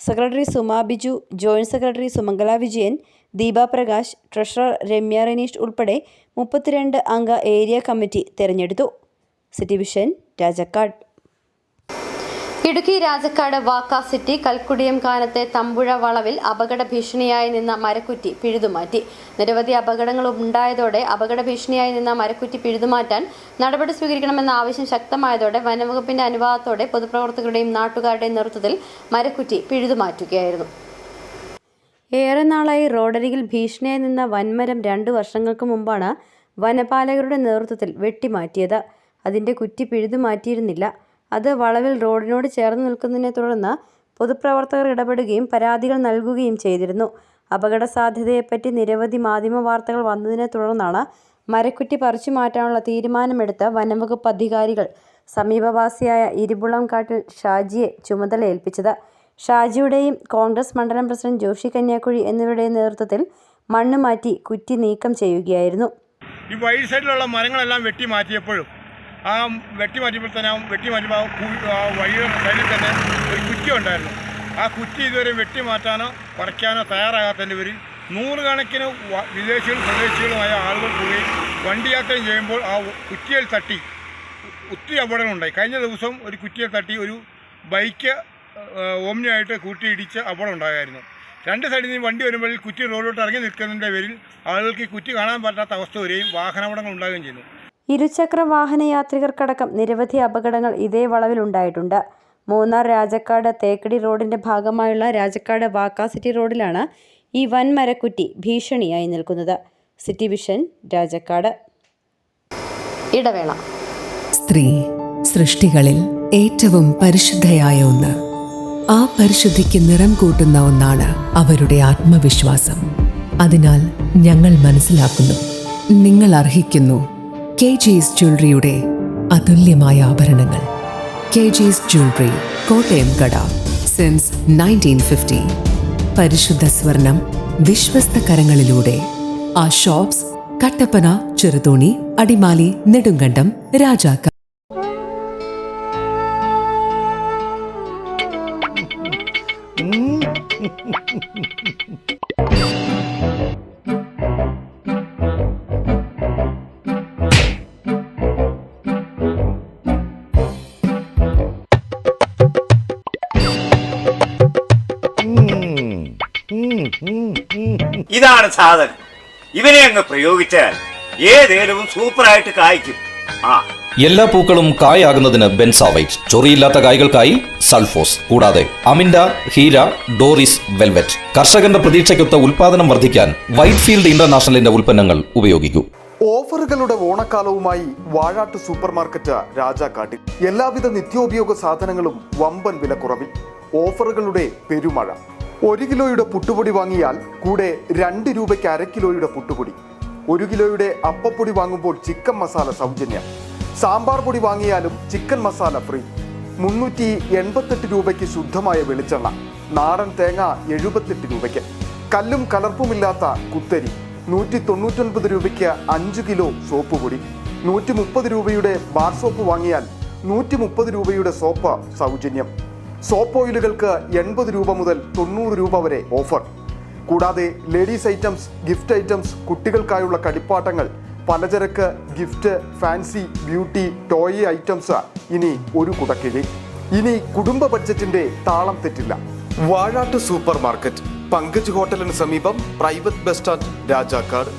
secretary Suma Biju, joint secretary Sumangala Vijayan, Deepa Prakash, treasurer Ramya Raneesh ഉൾപ്പെടെ 32 അംഗ ഏരിയ കമ്മിറ്റി തെരഞ്ഞെടുത്തു. City vision, Rajakkad. Idukki Rajakkad വാക്ക city കൽക്കുടിയം കാനത്തെ Thampuzha വളവിൽ അപകട ഭീഷണിയായി നിന്ന മരക്കുറ്റി പിഴുതുമാറ്റി. നിരവധി അപകടങ്ങൾ ഉണ്ടായതോടെ അപകട ഭീഷണിയായി നിന്ന മരക്കുറ്റി പിഴുതുമാറ്റാൻ നടപടി സ്വീകരിക്കണമെന്ന ആവശ്യം ശക്തമായതോടെ വനംവകുപ്പിന്റെ അനുവാദത്തോടെ പൊതുപ്രവർത്തകരുടെയും നാട്ടുകാരുടെയും നേതൃത്വത്തിൽ മരക്കുറ്റി പിഴുതുമാറ്റുകയായിരുന്നു. ഏറെ നാളായി റോഡരികിൽ ഭീഷണിയായി നിന്ന വൻമരം 2 വർഷങ്ങൾക്ക് മുമ്പാണ് വനപാലകരുടെ നേതൃത്വത്തിൽ വെട്ടിമാറ്റിയത്. അതിന്റെ കുറ്റി പിഴുതുമാറ്റിയിരുന്നില്ല. അത് വളവിൽ റോഡിനോട് ചേർന്ന് നിൽക്കുന്നതിനെ തുടർന്ന് പൊതുപ്രവർത്തകർ ഇടപെടുകയും പരാതികൾ നൽകുകയും ചെയ്തിരുന്നു. അപകട സാധ്യതയെപ്പറ്റി നിരവധി മാധ്യമ വാർത്തകൾ വന്നതിനെ തുടർന്നാണ് മരക്കുറ്റി പറിച്ചു മാറ്റാനുള്ള തീരുമാനമെടുത്ത വനംവകുപ്പ് അധികാരികൾ സമീപവാസിയായ ഇരുപുളംകാട്ടിൽ ഷാജിയെ ചുമതല ഏൽപ്പിച്ചത്. ഷാജിയുടെയും കോൺഗ്രസ് മണ്ഡലം പ്രസിഡന്റ് ജോഷി കന്യാക്കുഴി എന്നിവരുടെയും നേതൃത്വത്തിൽ മണ്ണ് മാറ്റി കുറ്റി നീക്കം ചെയ്യുകയായിരുന്നു. ഈ വൈഡ് സൈഡിലുള്ള മരങ്ങളെല്ലാം വെട്ടിമാറ്റിയപ്പോഴും വെട്ടിമാറ്റിയപ്പോൾ വഴിയുടെ സൈഡിൽ തന്നെ ഒരു കുറ്റി ഉണ്ടായിരുന്നു. ആ കുറ്റി ഇതുവരെ വെട്ടിമാറ്റാനോ പറിക്കാനോ തയ്യാറാകാത്തതിൻ്റെ പേരിൽ 100 കണക്കിന് വിദേശികളും സ്വദേശികളുമായ ആളുകൾ കൂടി വണ്ടി യാത്ര ചെയ്യുമ്പോൾ ആ കുറ്റിയിൽ തട്ടി ഒത്തിരി അപകടങ്ങളുണ്ടായി. കഴിഞ്ഞ ദിവസം ഒരു കുറ്റിയിൽ തട്ടി ഒരു ബൈക്ക് ഓമ്നിയായിട്ട് കൂട്ടിയിടിച്ച് അപകടം ഉണ്ടായിരുന്നു. 2 സൈഡിൽ നിന്ന് വണ്ടി വരുമ്പോൾ കുറ്റി റോഡിലോട്ട് ഇറങ്ങി നിൽക്കുന്നതിൻ്റെ പേരിൽ ആളുകൾക്ക് ഈ കുറ്റി കാണാൻ പറ്റാത്ത അവസ്ഥ വരെയും വാഹനാപകടങ്ങൾ ഉണ്ടാവുകയും ചെയ്യുന്നു. ഇരുചക്ര വാഹന യാത്രികർക്കടക്കം നിരവധി അപകടങ്ങൾ ഇതേ വളവിലുണ്ടായിട്ടുണ്ട്. മൂന്നാർ രാജക്കാട് തേക്കടി റോഡിന്റെ ഭാഗമായുള്ള രാജക്കാട് വാക്ക സിറ്റി റോഡിലാണ് ഈ വൻമരക്കുറ്റി ഭീഷണിയായി നിൽക്കുന്നത്. City vision Rajakkad. ഇടവേള. സ്ത്രീ സൃഷ്ടികളിൽ ഏറ്റവും പരിശുദ്ധയായ ഒന്ന്. ആ പരിശുദ്ധിക്ക് നിറം കൂട്ടുന്ന ഒന്നാണ് അവരുടെ ആത്മവിശ്വാസം. അതിനാൽ ഞങ്ങൾ മനസ്സിലാക്കുന്നു, നിങ്ങൾ അർഹിക്കുന്നു KG's ജ്വല്ലറിയുടെ അതുല്യമായ ആഭരണങ്ങൾ. KG's ജ്വല്ലറി, കോട്ടയം കട, സിൻസ് 1950. പരിശുദ്ധ സ്വർണം വിശ്വസ്ത കരങ്ങളിലൂടെ. ആ ഷോപ്സ് കട്ടപ്പന, ചെറുതോണി, അടിമാലി, നെടുങ്കണ്ടം, രാജാക്ക. ഇതാണ് സാധനം. ഇവനെ അങ്ങ് പ്രയോഗിച്ചാൽ ഏതേലും സൂപ്പറായിട്ട് കായ്ക്കും. എല്ലാ പൂക്കളും കായാകുന്നതിന് ബെൻസാവൈറ്റ്, ചൊറിയില്ലാത്ത കായ്കൾക്കായി സൾഫോസ്, കൂടാതെ അമിൻഡ, ഹീര, ഡോറിസ്, വെൽവെറ്റ്. കർഷകന്റെ പ്രതീക്ഷയ്ക്കൊത്ത ഉൽപാദനം വർദ്ധിക്കാൻ വൈറ്റ്ഫീൽഡ് ഇന്റർനാഷണലിന്റെ ഉൽപ്പന്നങ്ങൾ ഉപയോഗിക്കൂ. ഓഫറുകളുടെ ഓണക്കാലവുമായി വാഴാട്ട് സൂപ്പർ മാർക്കറ്റ് രാജാക്കാട്ടിൽ. എല്ലാവിധ നിത്യോപയോഗ സാധനങ്ങളും വമ്പൻ വിലക്കുറവിൽ. ഓഫറുകളുടെ പെരുമഴ. 1 കിലോയുടെ പുട്ടുപൊടി വാങ്ങിയാൽ കൂടെ 2 രൂപയ്ക്ക് 1/2 കിലോയുടെ പുട്ടുപൊടി. 1 കിലോയുടെ അപ്പപ്പൊടി വാങ്ങുമ്പോൾ ചിക്കൻ മസാല സൗജന്യം. സാമ്പാർ പൊടി വാങ്ങിയാലും ചിക്കൻ മസാല ഫ്രീ. 388 രൂപയ്ക്ക് ശുദ്ധമായ വെളിച്ചെണ്ണ. നാടൻ തേങ്ങ 78 രൂപയ്ക്ക്. കല്ലും കലർപ്പുമില്ലാത്ത കുത്തരി 199 രൂപയ്ക്ക് 5 കിലോ സോപ്പ് പൊടി. 130 രൂപയുടെ ബാർ സോപ്പ് വാങ്ങിയാൽ 130 രൂപയുടെ സോപ്പ് സൗജന്യം. സോപ്പ് ഓയിലുകൾക്ക് 80 രൂപ മുതൽ 90 രൂപ വരെ ഓഫർ. കൂടാതെ ലേഡീസ് ഐറ്റംസ്, ഗിഫ്റ്റ് ഐറ്റംസ്, കുട്ടികൾക്കായുള്ള കളിപ്പാട്ടങ്ങൾ, പലചരക്ക്, gift, fancy, beauty, toy items ഇനി ഒരു കുടക്കീഴിൽ. ഇനി കുടുംബ ബഡ്ജറ്റിന്റെ താളം തെറ്റില്ല. വാഴാട്ട് സൂപ്പർ മാർക്കറ്റ്, പങ്കജ് ഹോട്ടലിന് സമീപം, പ്രൈവറ്റ് ബസ് സ്റ്റാൻഡ്, രാജാക്കാട്.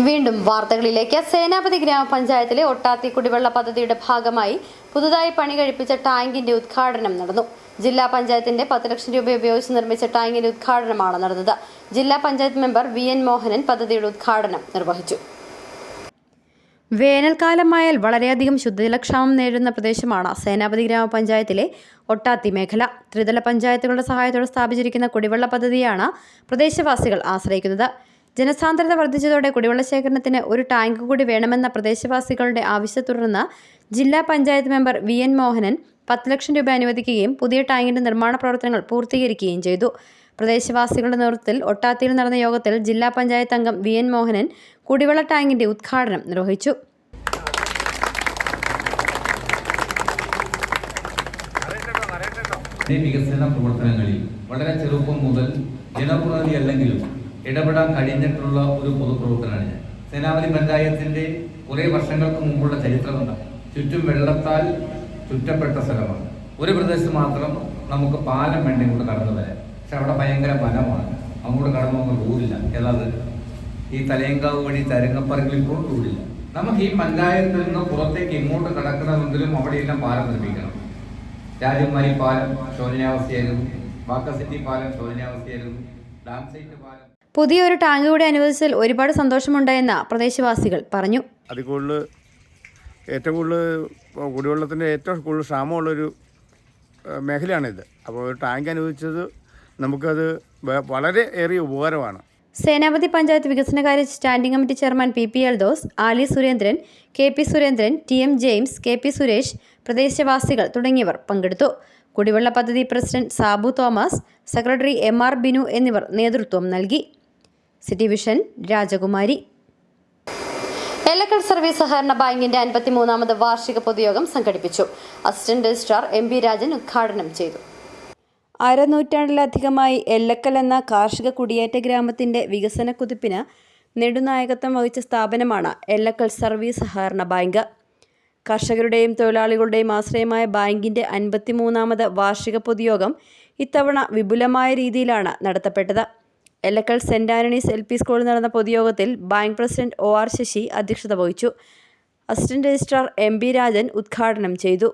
വീണ്ടും വാർത്തകളിലേക്ക്. സേനാപതി ഗ്രാമപഞ്ചായത്തിലെ ഒട്ടാത്തി കുടിവെള്ള പദ്ധതിയുടെ ഭാഗമായി പുതുതായി പണി കഴിപ്പിച്ച ടാങ്കിന്റെ ഉദ്ഘാടനം നടന്നു. ജില്ലാ പഞ്ചായത്തിന്റെ 10 ലക്ഷം രൂപ ഉപയോഗിച്ച് നിർമ്മിച്ച ടാങ്കിന്റെ ഉദ്ഘാടനമാണ് നടന്നത്. ജില്ലാ പഞ്ചായത്ത് മെമ്പർ VN മോഹനൻ പദ്ധതിയുടെ ഉദ്ഘാടനം നിർവഹിച്ചു. വേനൽക്കാലമായാൽ വളരെയധികം ശുദ്ധജലക്ഷാമം നേരിടുന്ന പ്രദേശമാണ് സേനാപതി ഗ്രാമപഞ്ചായത്തിലെ ഒട്ടാത്തി മേഖല. ത്രിതല പഞ്ചായത്തുകളുടെ സഹായത്തോടെ സ്ഥാപിച്ചിരിക്കുന്ന കുടിവെള്ള പദ്ധതിയാണ് പ്രദേശവാസികൾ ആശ്രയിക്കുന്നത്. ജനസാന്ദ്രത വർദ്ധിച്ചതോടെ കുടിവെള്ള ശേഖരണത്തിന് ഒരു ടാങ്ക് കൂടി വേണമെന്ന പ്രദേശവാസികളുടെ ആവശ്യത്തെ തുടർന്ന് ജില്ലാ പഞ്ചായത്ത് മെമ്പർ VN മോഹനൻ 10 ലക്ഷം രൂപ അനുവദിക്കുകയും പുതിയ ടാങ്കിന്റെ നിർമ്മാണ പ്രവർത്തനങ്ങൾ പൂർത്തീകരിക്കുകയും ചെയ്തു. പ്രദേശവാസികളുടെ നേതൃത്വത്തിൽ ഒട്ടാത്തിയിൽ നടന്ന യോഗത്തിൽ ജില്ലാ പഞ്ചായത്ത് അംഗം VN മോഹനൻ കുടിവെള്ള ടാങ്കിന്റെ ഉദ്ഘാടനം നിർവഹിച്ചു. വികസന പ്രവർത്തനങ്ങളിൽ വളരെ ചെറുപ്പം മുതൽ ജനപ്രതിനിധി അല്ലെങ്കിലും ഇടപെടാൻ കഴിഞ്ഞിട്ടുള്ള ഒരു പൊതുപ്രവർത്തനമാണ് ഞാൻ. സേനാപതി പഞ്ചായത്തിന്റെ കുറേ വർഷങ്ങൾക്ക് മുമ്പുള്ള ചരിത്രമുണ്ട്. ചുറ്റും വെള്ളത്താൽ ചുറ്റപ്പെട്ട സ്ഥലമാണ്. ഒരു പ്രദേശത്ത് മാത്രം നമുക്ക് പാലം വേണ്ടി ഇങ്ങോട്ട് കടന്നു വരാം. പക്ഷെ അവിടെ ഭയങ്കര വനമാണ്, അങ്ങോട്ട് കടന്നു പോകുന്ന റോഡില്ല. ഏതാത് ഈ തലയങ്കാവ് വഴി തരങ്ങപ്പറമ്പിൽ ഇപ്പോൾ റോഡില്ല. നമുക്ക് ഈ പഞ്ചായത്തിൽ നിന്ന് പുറത്തേക്ക് ഇങ്ങോട്ട് കടക്കണമെങ്കിലും അവിടെയെല്ലാം പാലം നിർമ്മിക്കണം. രാജകുമാരി പാലം ശോചനീയാവസ്ഥയായിരുന്നു, വാക്ക സിറ്റി പാലം ശോചനീയാവസ്ഥയായിരുന്നു, ഡാം സൈറ്റ് പാലം. പുതിയൊരു ടാങ്ക് കൂടി അനുവദിച്ചതിൽ ഒരുപാട് സന്തോഷമുണ്ടായെന്ന് പ്രദേശവാസികൾ പറഞ്ഞു. അതിൽ കൂടുതൽ ഏറ്റവും കൂടുതൽ കുടിവെള്ളത്തിൻ്റെ ഏറ്റവും കൂടുതൽ ക്ഷാമമുള്ളൊരു മേഖലയാണിത്. അപ്പോൾ ഒരു ടാങ്ക് അനുവദിച്ചത് നമുക്കത് വളരെ ഏറിയ ഉപകാരമാണ്. സേനാപതി പഞ്ചായത്ത് വികസനകാര്യ standing committee chairman PP Eldhose, Ali Surendran, KP Surendran, TM James, KP Suresh, പ്രദേശവാസികൾ തുടങ്ങിയവർ പങ്കെടുത്തു. കുടിവെള്ള പദ്ധതി president Sabu Thomas, secretary MR Binu എന്നിവർ നേതൃത്വം നൽകി. സിറ്റി വിഷൻ രാജകുമാരി. എല്ലക്കൽ സർവീസ് സഹകരണ ബാങ്കിന്റെ 53ാമത് വാർഷിക പൊതുയോഗം സംഘടിപ്പിച്ചു. അസിസ്റ്റന്റ് രജിസ്ട്രാർ MB രാജൻ ഉദ്ഘാടനം ചെയ്തു. അരനൂറ്റാണ്ടിലധികമായി എല്ലക്കൽ എന്ന കാർഷിക കുടിയേറ്റ ഗ്രാമത്തിന്റെ വികസന കുതിപ്പിന് നെടുനായകത്വം വഹിച്ച സ്ഥാപനമാണ് എല്ലക്കൽ സർവീസ് സഹകരണ ബാങ്ക്. കർഷകരുടെയും തൊഴിലാളികളുടെയും ആശ്രയമായ ബാങ്കിന്റെ 53ാമത് വാർഷിക പൊതുയോഗം ഇത്തവണ വിപുലമായ രീതിയിലാണ് നടത്തപ്പെട്ടത്. എല്ലക്കൽ സെന്റ് ആന്റണീസ് LP സ്കൂളിൽ നടന്ന പൊതുയോഗത്തിൽ ബാങ്ക് പ്രസിഡന്റ് OR ശശി അധ്യക്ഷത വഹിച്ചു. അസിസ്റ്റന്റ് രജിസ്ട്രാർ MB രാജൻ ഉദ്ഘാടനം ചെയ്തു.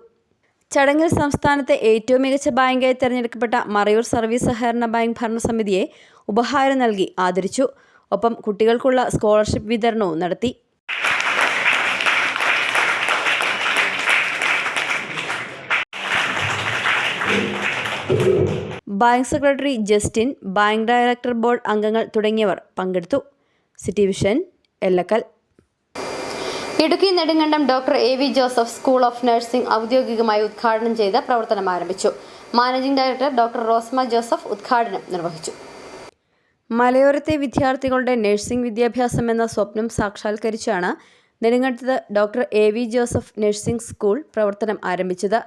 ചടങ്ങിൽ സംസ്ഥാനത്തെ ഏറ്റവും മികച്ച ബാങ്കായി തെരഞ്ഞെടുക്കപ്പെട്ട മറയൂർ സർവീസ് സഹകരണ ബാങ്ക് ഭരണസമിതിയെ ഉപഹാരം നൽകി ആദരിച്ചു. ഒപ്പം കുട്ടികൾക്കുള്ള സ്കോളർഷിപ്പ് വിതരണവും നടത്തി. Bank secretary Justin, bank director board അംഗങ്ങൾ തുടങ്ങിയവർ പങ്കെടുത്തു. City vision Ellakkal. Idukki Nedumkandam doctor AV Joseph school of nursing ഔദ്യോഗികമായി ഉദ്ഘാടനം ചെയ്ത് പ്രവർത്തനം ആരംഭിച്ചു. Managing director doctor Rosma Joseph ഉദ്ഘാടനം നിർവഹിച്ചു. മലയോരത്തെ വിദ്യാർത്ഥികളുടെ നഴ്സിംഗ് വിദ്യാഭ്യാസം എന്ന സ്വപ്നം സാക്ഷാത്കരിച്ചാണ് നെടുങ്കണ്ടത്ത് doctor AV Joseph nursing school പ്രവർത്തനം ആരംഭിച്ചത്.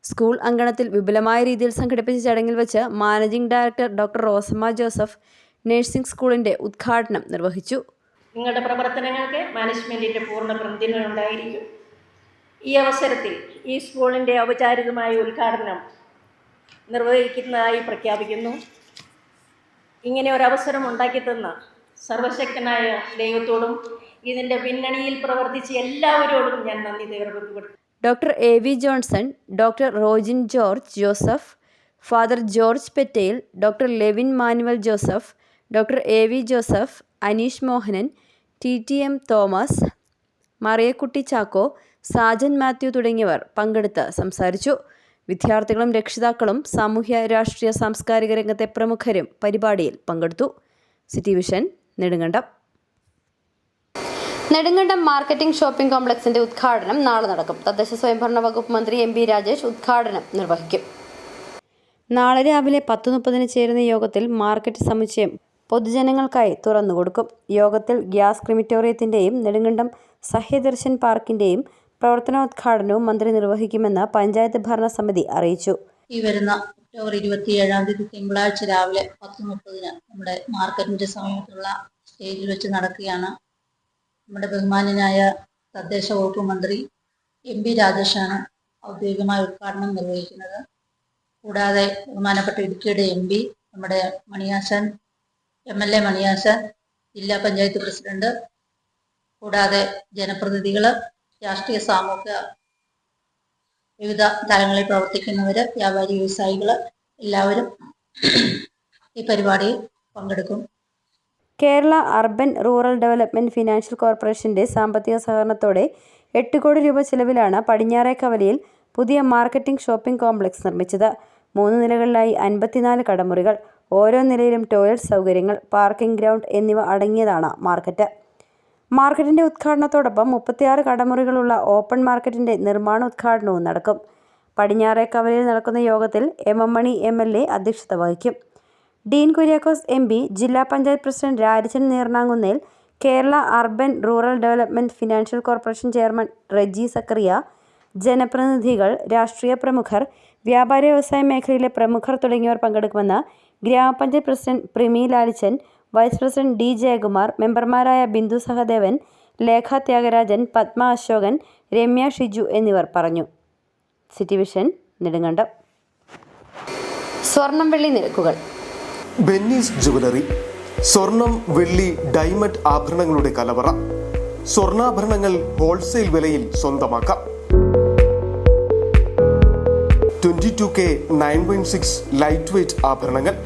സ്കൂൾ അങ്കണത്തിൽ വിപുലമായ രീതിയിൽ സംഘടിപ്പിച്ച ചടങ്ങിൽ വെച്ച് managing director doctor Rosma Joseph nursing സ്കൂളിന്റെ ഉദ്ഘാടനം നിർവഹിച്ചു. നിങ്ങളുടെ പ്രവർത്തനങ്ങൾക്ക് മാനേജ്മെൻറ്റിൻ്റെ പൂർണ്ണ പിന്തുണ ഉണ്ടായിരിക്കും. ഈ അവസരത്തിൽ ഈ സ്കൂളിൻ്റെ ഔപചാരികമായ ഉദ്ഘാടനം നിർവഹിക്കുന്നതായി പ്രഖ്യാപിക്കുന്നു. ഇങ്ങനെ ഒരവസരം ഉണ്ടാക്കിത്തന്ന സർവശക്തനായ ദൈവത്തോടും ഇതിൻ്റെ പിന്നണിയിൽ പ്രവർത്തിച്ച എല്ലാവരോടും ഞാൻ നന്ദി രേഖപ്പെടുത്തുന്നു. Doctor AV Johnson, doctor Rojin George Joseph, father George Pettayil, doctor Levin Manuel Joseph, doctor AV Joseph, Aneesh Mohanan, TTM Thomas, Mariakutty Chacko, Sajan Mathew തുടങ്ങിയവർ പങ്കെടുത്ത് സംസാരിച്ചു. വിദ്യാർത്ഥികളും രക്ഷിതാക്കളും സാമൂഹ്യ രാഷ്ട്രീയ സാംസ്കാരിക രംഗത്തെ പ്രമുഖരും പരിപാടിയിൽ പങ്കെടുത്തു. City vision Nedumkandam. Nedumkandam marketing shopping കോംപ്ലക്സിന്റെ ഉദ്ഘാടനം നാളെ നടക്കും. തദ്ദേശ സ്വയംഭരണ വകുപ്പ് മന്ത്രി MB രാജേഷ് ഉദ്ഘാടനം നിർവഹിക്കും. നാളെ രാവിലെ 10:30 ചേരുന്ന യോഗത്തിൽ മാർക്കറ്റ് സമുച്ചയം പൊതുജനങ്ങൾക്കായി തുറന്നുകൊടുക്കും. യോഗത്തിൽ ഗ്യാസ് ക്രിമിറ്റോറിയത്തിന്റെയും നെടുങ്കണ്ടം സഹ്യദർശൻ പാർക്കിന്റെയും പ്രവർത്തനോദ്ഘാടനവും മന്ത്രി നിർവഹിക്കുമെന്ന് പഞ്ചായത്ത് ഭരണസമിതി അറിയിച്ചു. ഈ വരുന്ന ഒക്ടോബർ 27 തിങ്കളാഴ്ച രാവിലെ 10:30 നമ്മുടെ മാർക്കറ്റിന്റെ സമീപത്തുള്ള സ്റ്റേജിൽ വെച്ച് നടക്കുകയാണ്. നമ്മുടെ ബഹുമാന്യനായ തദ്ദേശ വകുപ്പ് മന്ത്രി MB രാജേഷാണ് ഔദ്യോഗികമായ ഉദ്ഘാടനം നിർവഹിക്കുന്നത്. കൂടാതെ ബഹുമാനപ്പെട്ട ഇടുക്കിയുടെ MP, നമ്മുടെ മണിയാശൻ MLA മണിയാശൻ, ജില്ലാ പഞ്ചായത്ത് പ്രസിഡന്റ്, കൂടാതെ ജനപ്രതിനിധികൾ, രാഷ്ട്രീയ സാമൂഹിക വിവിധ തലങ്ങളിൽ പ്രവർത്തിക്കുന്നവർ, വ്യാപാരി വ്യവസായികൾ എല്ലാവരും ഈ പരിപാടിയിൽ പങ്കെടുക്കും. Kerala urban rural development financial കോർപ്പറേഷന്റെ സാമ്പത്തിക സഹകരണത്തോടെ 8 കോടി രൂപ ചെലവിലാണ് പടിഞ്ഞാറേക്കവലയിൽ പുതിയ മാർക്കറ്റിംഗ് ഷോപ്പിംഗ് കോംപ്ലക്സ് നിർമ്മിച്ചത്. 3 നിലകളിലായി 54 കടമുറികൾ, ഓരോ നിലയിലും ടോയ്ലറ്റ് സൗകര്യങ്ങൾ, പാർക്കിംഗ് ഗ്രൗണ്ട് എന്നിവ അടങ്ങിയതാണ് മാർക്കറ്റ്. മാർക്കറ്റിന്റെ ഉദ്ഘാടനത്തോടൊപ്പം 36 കടമുറികളുള്ള ഓപ്പൺ മാർക്കറ്റിന്റെ നിർമ്മാണോദ്ഘാടനവും നടക്കും. പടിഞ്ഞാറേക്കവലയിൽ നടക്കുന്ന യോഗത്തിൽ MM മണി MLA അധ്യക്ഷത വഹിക്കും. ഡീൻ കുര്യാക്കോസ് MP, ജില്ലാ panchayat president Rajan Neernamkunnel, Kerala urban rural development financial corporation chairman Reji Zacharia, ജനപ്രതിനിധികൾ, രാഷ്ട്രീയ പ്രമുഖർ, വ്യാപാര വ്യവസായ മേഖലയിലെ പ്രമുഖർ തുടങ്ങിയവർ പങ്കെടുക്കുമെന്ന് ഗ്രാമപഞ്ചായത്ത് president Primi Lalichan, vice president D Jayakumar, മെമ്പർമാരായ ബിന്ദു സഹദേവൻ, ലേഖ ത്യാഗരാജൻ, പത്മ അശോകൻ, രമ്യ ഷിജു എന്നിവർ പറഞ്ഞു. City vision Nedumkandam. സ്വർണം വെള്ളി നിരക്കുകൾ. ബെന്നീസ് ജുവലറി. സ്വർണം, വെള്ളി, ഡയമണ്ട് ആഭരണങ്ങളുടെ കലവറ. സ്വർണ്ണാഭരണങ്ങൾ ഹോൾസെയിൽ വിലയിൽ സ്വന്തമാക്കാം. 22K 916 ലൈറ്റ് വെയ്റ്റ് ആഭരണങ്ങൾ.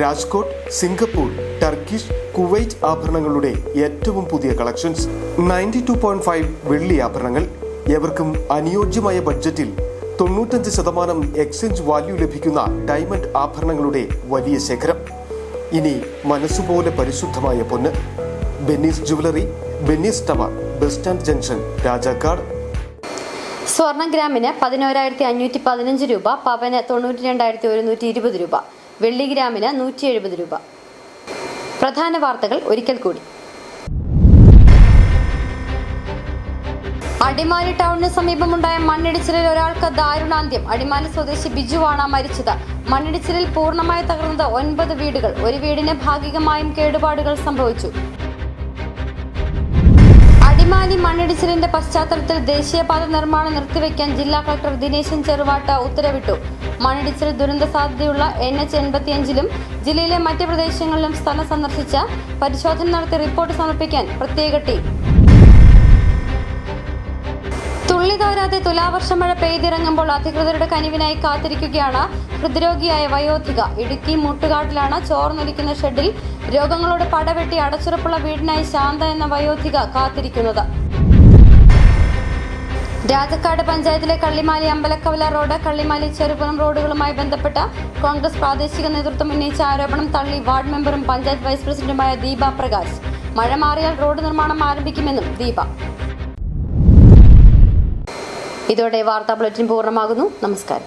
രാജ്കോട്ട്, സിംഗപ്പൂർ, ടർക്കിഷ്, കുവൈറ്റ് ആഭരണങ്ങളുടെ ഏറ്റവും പുതിയ കളക്ഷൻസ്. 92.5 വെള്ളി ആഭരണങ്ങൾ. എവർക്കും അനുയോജ്യമായ ബഡ്ജറ്റിൽ 95% എക്സ്ചേഞ്ച് വാല്യൂ ലഭിക്കുന്ന ഡയമണ്ട് ആഭരണങ്ങളുടെ വലിയ ശേഖരം. ഇനി മനസ്സുപോലെ പരിശുദ്ധമായ പൊന്ന്. Benny's jewellery, Benny's tower, bus stand junction, Rajakkad. സ്വർണം ഗ്രാമിന് 11,515 രൂപ, പവന് 92,120 രൂപ, വെള്ളി ഗ്രാമിന് 170 രൂപ. പ്രധാന വാർത്തകൾ ഒരിക്കൽ കൂടി. അടിമാലി ടൗണിന് സമീപമുണ്ടായ മണ്ണിടിച്ചിലിൽ ഒരാൾക്ക് ദാരുണാന്ത്യം. അടിമാലി സ്വദേശി ബിജുവാണ് മരിച്ചത്. മണ്ണിടിച്ചിലിൽ പൂർണ്ണമായി തകർന്നത് 9 വീടുകൾ. ഒരു വീടിന് ഭാഗികമായും കേടുപാടുകൾ സംഭവിച്ചു. അടിമാലി മണ്ണിടിച്ചിലിന്റെ പശ്ചാത്തലത്തിൽ ദേശീയപാത നിർമ്മാണം നിർത്തിവെക്കാൻ ജില്ലാ കളക്ടർ ദിനേശൻ ചെറുവാട്ട ഉത്തരവിട്ടു. മണ്ണിടിച്ചിൽ ദുരന്ത സാധ്യതയുള്ള NH85 ജില്ലയിലെ മറ്റ് പ്രദേശങ്ങളിലും സ്ഥലം സന്ദർശിച്ച് പരിശോധന നടത്തി റിപ്പോർട്ട് സമർപ്പിക്കാൻ പ്രത്യേക ടീം. തുള്ളിതോരാതെ തുലാവർഷം മഴ പെയ്തിറങ്ങുമ്പോൾ അധികൃതരുടെ കനിവിനായി കാത്തിരിക്കുകയാണ് ഹൃദ്രോഗിയായ വയോധിക. ഇടുക്കി മുട്ടുകാട്ടിലാണ് ചോർന്നൊലിക്കുന്ന ഷെഡിൽ രോഗങ്ങളോട് പടവെട്ടി അടച്ചുറപ്പുള്ള വീടിനായി ശാന്ത എന്ന വയോധിക കാത്തിരിക്കുന്നത്. രാജക്കാട് പഞ്ചായത്തിലെ കള്ളിമാലി അമ്പലക്കവല റോഡ്, കള്ളിമാലി ചെറുപുറം റോഡുകളുമായി ബന്ധപ്പെട്ട കോൺഗ്രസ് പ്രാദേശിക നേതൃത്വം ഉന്നയിച്ച ആരോപണം തള്ളി വാർഡ് മെമ്പറും പഞ്ചായത്ത് വൈസ് പ്രസിഡന്റുമായ ദീപ പ്രകാശ്. മഴ മാറിയാൽ റോഡ് നിർമ്മാണം ആരംഭിക്കുമെന്നും ദീപ. ഇതോടെ വാർത്താ ബുള്ളറ്റിൻ പൂർണ്ണമാകുന്നു. നമസ്കാരം.